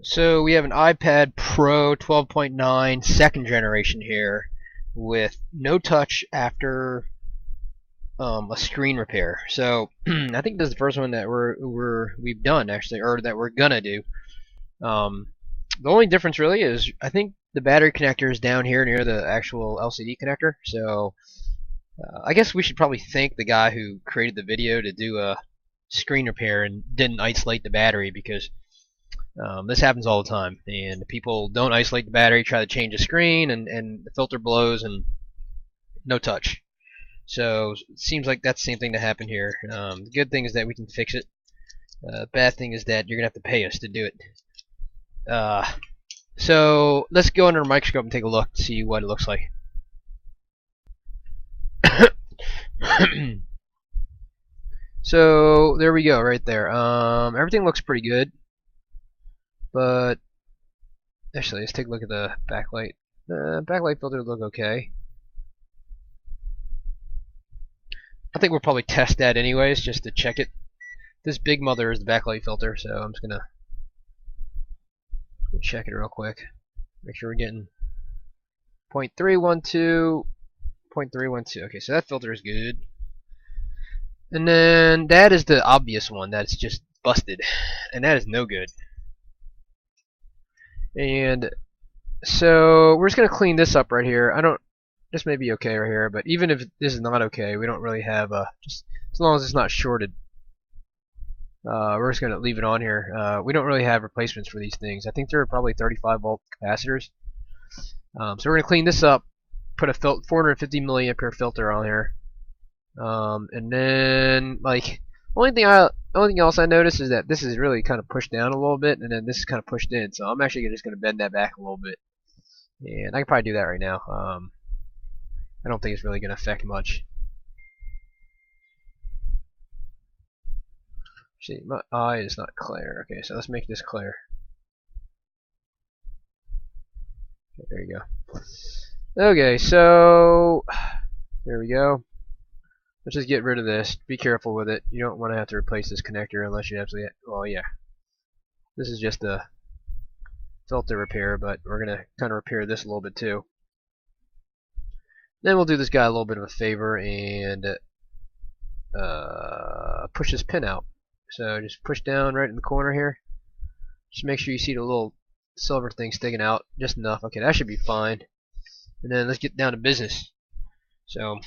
So we have an iPad Pro 12.9 second generation here with no touch after a screen repair. So I think this is the first one that we've done actually, or that we're gonna do. Um, the only difference really is I think the battery connector is down here near the actual LCD connector. So I guess we should probably thank the guy who created the video to do a screen repair and didn't isolate the battery because this happens all the time, and people don't isolate the battery, try to change the screen, and the filter blows, and no touch. So it seems like that's the same thing that happened here. The good thing is that we can fix it. Bad thing is that you're gonna have to pay us to do it. Uh, so let's go under a microscope and take a look to see what it looks like. So there we go, right there. Everything looks pretty good, but actually, let's take a look at the backlight. Backlight filter look okay. I think we'll probably test that anyways, just to check it. This big mother is the backlight filter, so I'm just gonna check it real quick. Make sure we're getting 0.312, 0.312. Okay, so that filter is good. And then that is the obvious one that's just busted, and that is no good. And so we're just gonna clean this up right here. This may be okay right here, but even if this is not okay, we don't really have just as long as it's not shorted. We're just gonna leave it on here. We don't really have replacements for these things. I think they're probably 35 volt capacitors. So we're gonna clean this up, put a 450 milliampere filter on here, and then like only thing else I noticed is that this is really kind of pushed down a little bit, and then this is kind of pushed in. So I'm actually just gonna bend that back a little bit, and I can probably do that right now. I don't think it's really gonna affect much. See, my eye is not clear. Okay, so let's make this clear. Okay, there you go. Okay, so there we go. Let's just get rid of this. Be careful with it. You don't want to have to replace this connector unless you absolutely. Well, yeah. This is just a filter repair, but we're gonna kind of repair this a little bit too. Then we'll do this guy a little bit of a favor and push this pin out. So just push down right in the corner here. Just make sure you see the little silver thing sticking out just enough. Okay, that should be fine. And then let's get down to business. So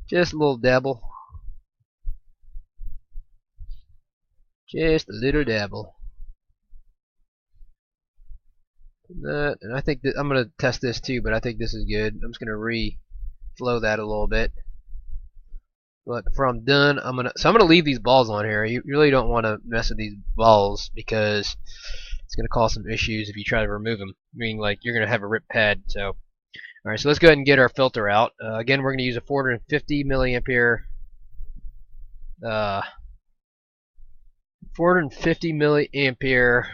just a little dabble. Just a little dabble. And I think that I'm going to test this too, but I think this is good. I'm just going to re-flow that a little bit. But before I'm done, I'm gonna leave these balls on here. You really don't want to mess with these balls because it's gonna cause some issues if you try to remove them. Meaning like you're gonna have a ripped pad. So, all right, so let's go ahead and get our filter out. Again, we're gonna use a 450 milliampere, 450 milliampere,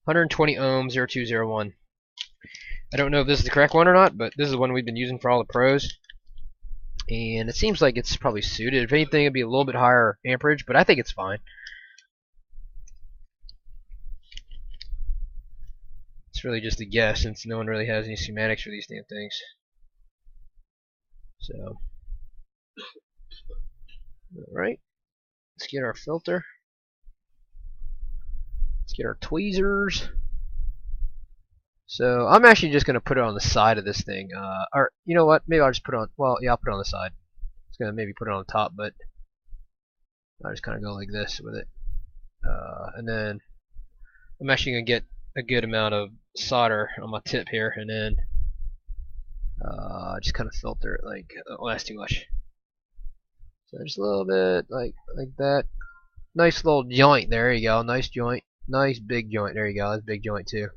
120 ohm 0201. I don't know if this is the correct one or not, but this is the one we've been using for all the pros. And it seems like it's probably suited. If anything, it'd be a little bit higher amperage, but I think it's fine. It's really just a guess since no one really has any schematics for these damn things. So, alright, let's get our filter. Let's get our tweezers. So I'm actually just going to put it on the side of this thing. Or, you know what, maybe I'll just put it on, well, yeah, I'll put it on the side. I was going to maybe put it on the top, but I'll just kind of go like this with it. And then I'm actually going to get a good amount of solder on my tip here, and then just kind of filter it like, oh, that's too much. So just a little bit like that. Nice little joint, there you go, nice joint. Nice big joint, there you go, that's a big joint too.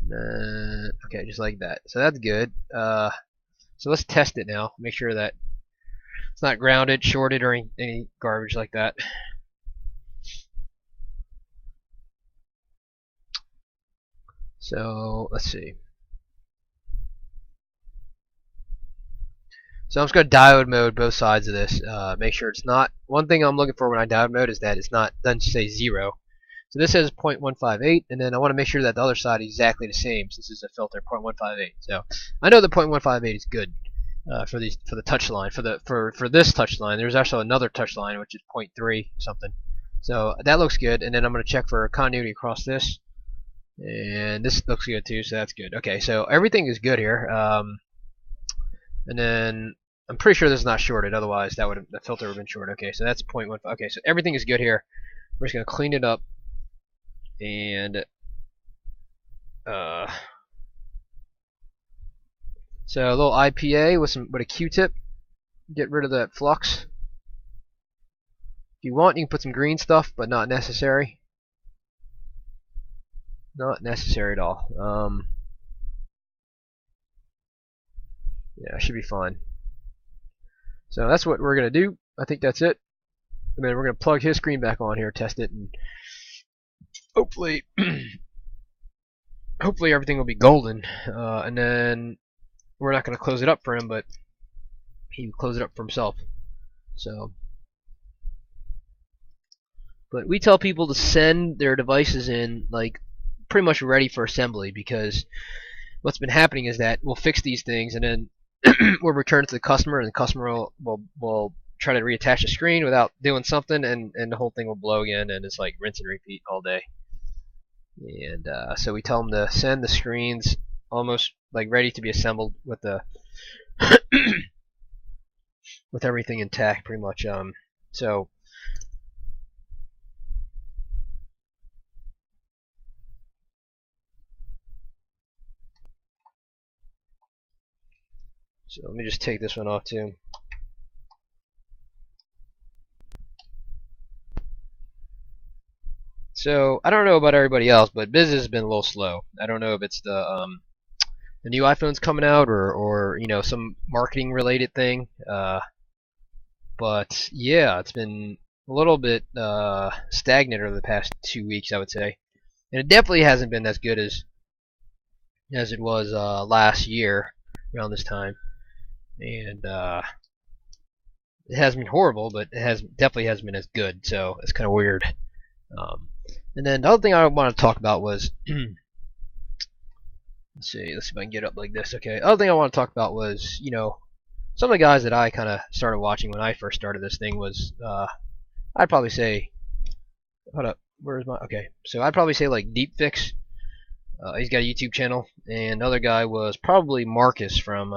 Okay, just like that. So that's good. So let's test it now. Make sure that it's not grounded, shorted, or any garbage like that. So let's see. So I'm just going to diode mode both sides of this. Make sure it's not. One thing I'm looking for when I diode mode is that it's not doesn't say 0. So this says 0.158, and then I want to make sure that the other side is exactly the same since this is a filter 0.158. So I know the 0.158 is good for the touch line for this touch line. There's also another touch line which is 0.3 something. So that looks good, and then I'm going to check for continuity across this, and this looks good too. So that's good. Okay, so everything is good here. And then I'm pretty sure this is not shorted, otherwise that would the filter would have been short. Okay, so that's 0.15. Okay, so everything is good here. We're just gonna clean it up and so a little IPA with a Q-tip, get rid of that flux. If you want, you can put some green stuff, but not necessary. Not necessary at all. Yeah, should be fine. So that's what we're gonna do. I think that's it. And then we're gonna plug his screen back on here, test it, and hopefully, hopefully everything will be golden. And then we're not gonna close it up for him, but he can close it up for himself. So, but we tell people to send their devices in like pretty much ready for assembly, because what's been happening is that we'll fix these things and then we'll return it to the customer, and the customer will try to reattach the screen without doing something, and the whole thing will blow again, and it's like rinse and repeat all day. And so we tell them to send the screens almost like ready to be assembled with the with everything intact, pretty much. So let me just take this one off too. So I don't know about everybody else, but business has been a little slow. I don't know if it's the new iPhones coming out, or you know, some marketing related thing. But yeah, it's been a little bit stagnant over the past 2 weeks, I would say, and it definitely hasn't been as good as it was last year around this time. And it hasn't been horrible, but it definitely hasn't been as good. So it's kind of weird. And then the other thing I want to talk about was let's see if I can get up like this. Okay, the other thing I want to talk about was, you know, some of the guys that I kind of started watching when I first started this thing was I'd probably say, hold up, where's my, okay, so I'd probably say like Deep Fix. He's got a YouTube channel, and the other guy was probably Marcus from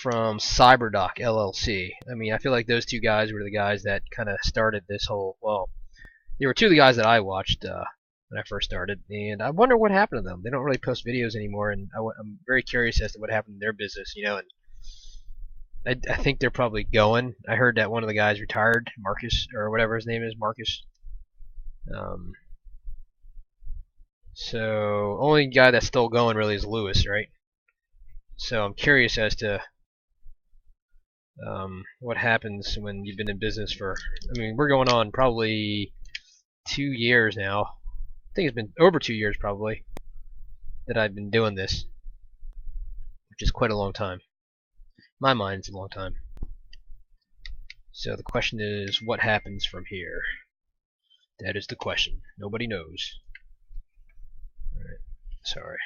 CyberDoc LLC. I mean, I feel like those two guys were the guys that kind of started this whole, well, they were two of the guys that I watched when I first started, and I wonder what happened to them. They don't really post videos anymore, and I'm very curious as to what happened to their business, you know. And I think they're probably going. I heard that one of the guys retired, Marcus, or whatever his name is, Marcus. So only guy that's still going really is Lewis, right? So I'm curious as to what happens when you've been in business for, I mean, we're going on probably 2 years now. I think it's been over 2 years probably that I've been doing this, which is quite a long time. In my mind, it's a long time. So the question is, what happens from here? That is the question. Nobody knows. Alright, sorry.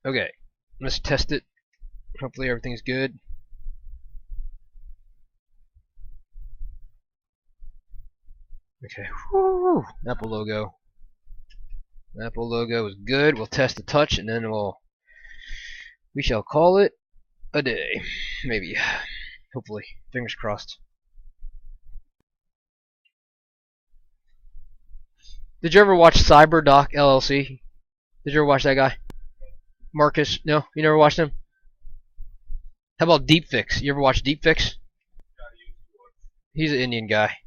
Okay, let's test it. Hopefully everything's good. Okay, woo! Apple logo. Apple logo is good. We'll test the touch, and then we shall call it a day. Maybe. Hopefully. Fingers crossed. Did you ever watch CyberDoc LLC? Did you ever watch that guy? Marcus? No? You never watched him? How about Deep Fix? You ever watch Deep Fix? He's an Indian guy,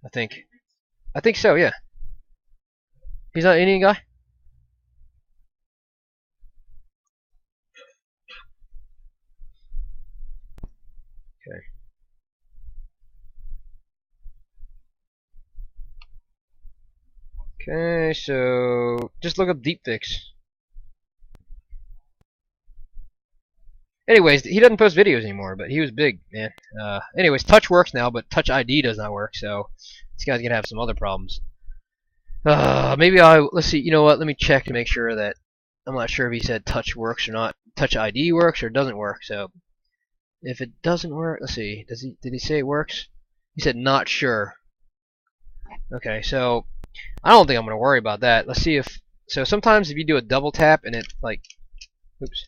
I think. I think so, yeah. He's not an Indian guy? Okay. Okay, so just look up Deep Fix. Anyways, he doesn't post videos anymore, but he was big, man. Anyways, Touch works now, but Touch ID does not work, so this guy's gonna have some other problems. Maybe let's see. You know what? Let me check to make sure that I'm not sure if he said Touch works or not. Touch ID works or doesn't work. So if it doesn't work, let's see. Did he say it works? He said not sure. Okay, so I don't think I'm gonna worry about that. Let's see if so. Sometimes if you do a double tap and it like, oops.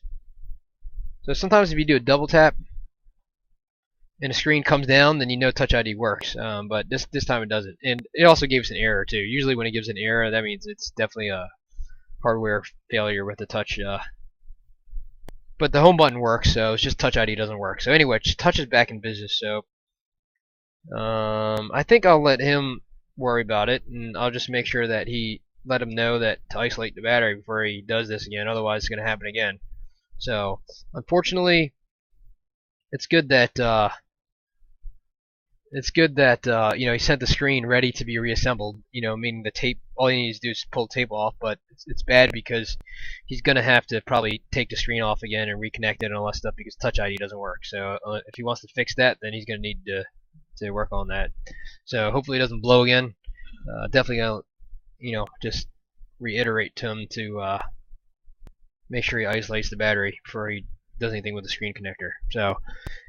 So sometimes if you do a double tap and the screen comes down, then you know Touch ID works. But this time it doesn't, and it also gave us an error too. Usually when it gives an error, that means it's definitely a hardware failure with the Touch. But the home button works, so it's just Touch ID doesn't work. So anyway, Touch is back in business. So I think I'll let him worry about it, and I'll just make sure that he let him know that to isolate the battery before he does this again. Otherwise, it's going to happen again. So unfortunately, it's good that you know, he sent the screen ready to be reassembled. You know, meaning the tape. All he needs to do is pull the tape off. But it's bad because he's gonna have to probably take the screen off again and reconnect it and all that stuff because Touch ID doesn't work. So if he wants to fix that, then he's gonna need to work on that. So hopefully it doesn't blow again. Definitely gonna, you know, just reiterate to him to make sure he isolates the battery before he does anything with the screen connector. So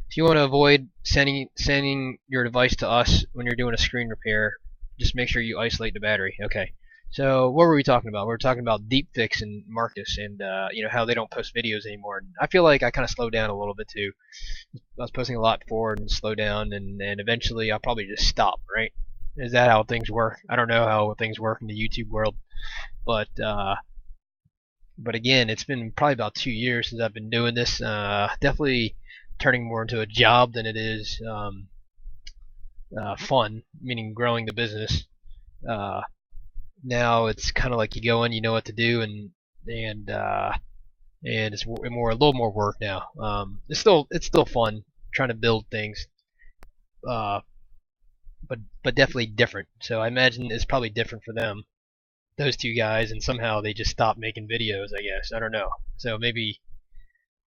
if you want to avoid sending your device to us when you're doing a screen repair, just make sure you isolate the battery. Okay. So what were we talking about? We were talking about DeepFix and Marcus, and you know, how they don't post videos anymore. And I feel like I kind of slowed down a little bit too. I was posting a lot before and slowed down, and eventually I'll probably just stop. Right? Is that how things work? I don't know how things work in the YouTube world, but again, it's been probably about 2 years since I've been doing this. Definitely turning more into a job than it is fun, meaning growing the business. Now it's kind of like you go in, you know what to do, and it's a little more work now. It's still fun trying to build things, but definitely different. So I imagine it's probably different for them, those two guys, and somehow they just stopped making videos, I guess. I don't know. So maybe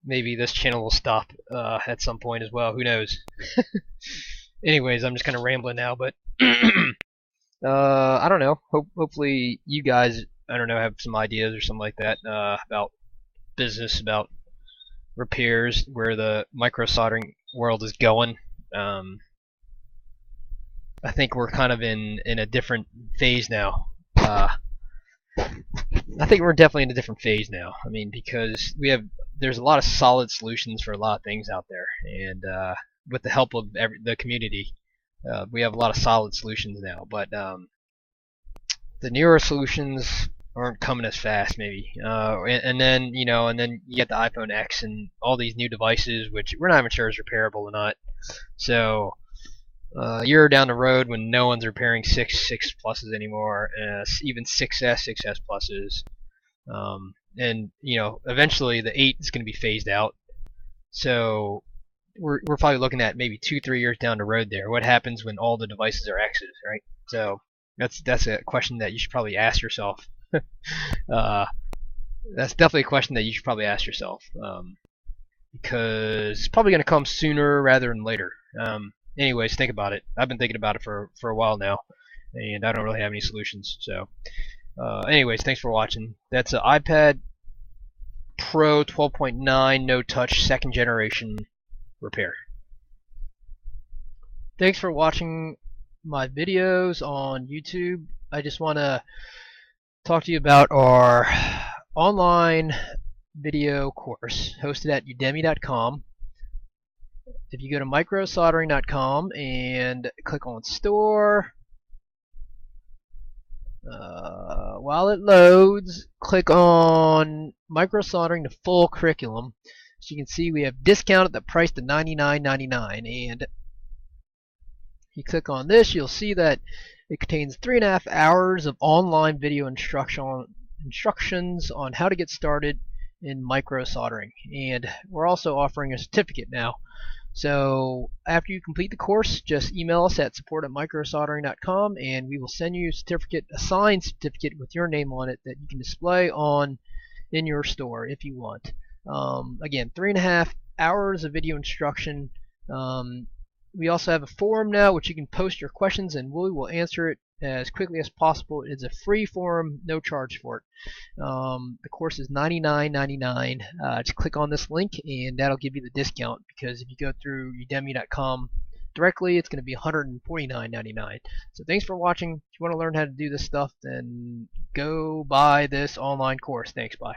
this channel will stop at some point as well. Who knows? Anyways, I'm just kind of rambling now, but I don't know. Hopefully you guys, I don't know, have some ideas or something like that about business, about repairs, where the microsoldering world is going. I think we're kind of in a different phase now. I think we're definitely in a different phase now. I mean, because there's a lot of solid solutions for a lot of things out there, and with the help of the community, we have a lot of solid solutions now. But the newer solutions aren't coming as fast, maybe. And then you get the iPhone X and all these new devices, which we're not even sure is repairable or not. So a year down the road, when no one's repairing 6 pluses anymore, even 6S pluses, and eventually the 8 is going to be phased out. So we're probably looking at maybe 2-3 years down the road there. What happens when all the devices are X's, right? So that's a question that you should probably ask yourself. That's definitely a question that you should probably ask yourself, because it's probably going to come sooner rather than later. Anyways, think about it. I've been thinking about it for a while now, and I don't really have any solutions. So, anyways, thanks for watching. That's an iPad Pro 12.9 no touch 2nd generation repair. Thanks for watching my videos on YouTube. I just want to talk to you about our online video course hosted at udemy.com. If you go to microsoldering.com and click on store, while it loads, click on Microsoldering, the full curriculum. As you can see, we have discounted the price to $99.99, and if you click on this, you'll see that it contains 3.5 hours of online video instructions on how to get started in microsoldering, and we're also offering a certificate now. So after you complete the course, just email us at support@microsoldering.com, and we will send you a signed certificate with your name on it that you can display in your store if you want. Again, 3.5 hours of video instruction. We also have a forum now, which you can post your questions, and we will answer it as quickly as possible. It's a free forum, no charge for it. The course is $99.99. Just click on this link, and that'll give you the discount, because if you go through udemy.com directly, it's going to be $149.99. So thanks for watching. If you want to learn how to do this stuff, then go buy this online course. Thanks, bye.